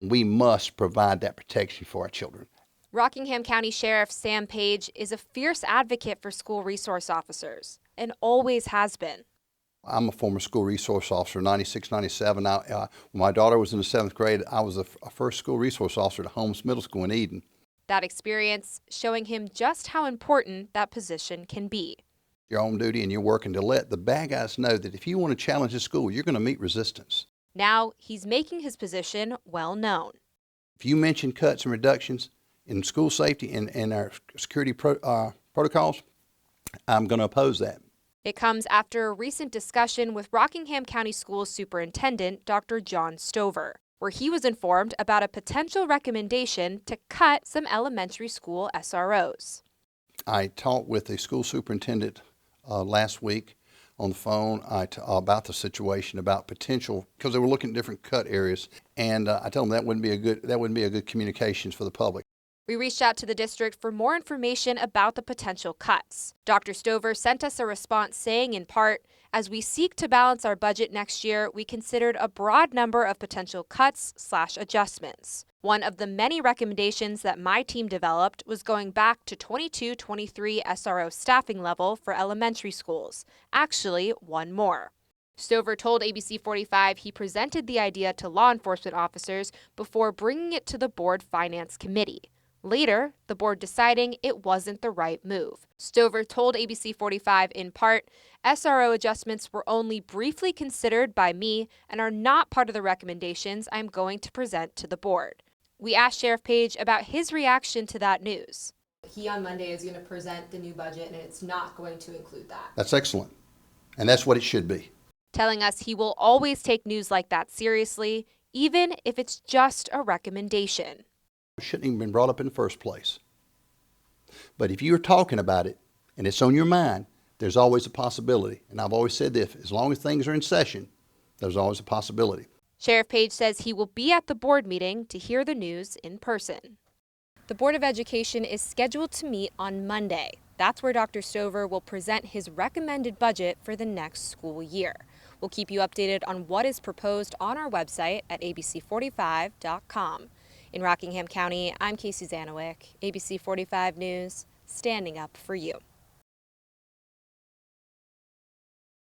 We must provide that protection for our children. Rockingham County Sheriff Page is a fierce advocate for school resource officers and always has been. I'm a former school resource officer, 96, 97. When my daughter was in the 7th grade, I was a first school resource officer at Holmes Middle School in Eden. That experience showing him just how important that position can be. You're on duty and you're working to let the bad guys know that if you want to challenge the school, you're going to meet resistance. Now he's making his position well known. If you mention cuts and reductions in school safety and our security protocols, I'm going to oppose that. It comes after a recent discussion with Rockingham County Schools Superintendent Dr. John Stover, where he was informed about a potential recommendation to cut some elementary school SROs. I talked with the school superintendent last week on the phone about the situation, about potential, because they were looking at different cut areas, and I told them that wouldn't be a good communications for the public. We reached out to the district for more information about the potential cuts. Dr. Stover sent us a response saying, in part, as we seek to balance our budget next year, we considered a broad number of potential cuts/adjustments. One of the many recommendations that my team developed was going back to 22-23 SRO staffing level for elementary schools. Actually, one more. Stover told ABC 45 he presented the idea to law enforcement officers before bringing it to the board finance committee. Later, the board deciding it wasn't the right move. Stover told ABC 45 in part, SRO adjustments were only briefly considered by me and are not part of the recommendations I'm going to present to the board. We asked Sheriff Page about his reaction to that news. He on Monday is going to present the new budget and it's not going to include that. That's excellent. And that's what it should be. Telling us he will always take news like that seriously, even if it's just a recommendation. It shouldn't even been brought up in the first place. But if you're talking about it and it's on your mind, there's always a possibility. And I've always said this, as long as things are in session, there's always a possibility. Sheriff Page says he will be at the board meeting to hear the news in person. The Board of Education is scheduled to meet on Monday. That's where Dr. Stover will present his recommended budget for the next school year. We'll keep you updated on what is proposed on our website at abc45.com. In Rockingham County, I'm Casey Zanowick, ABC 45 News, standing up for you.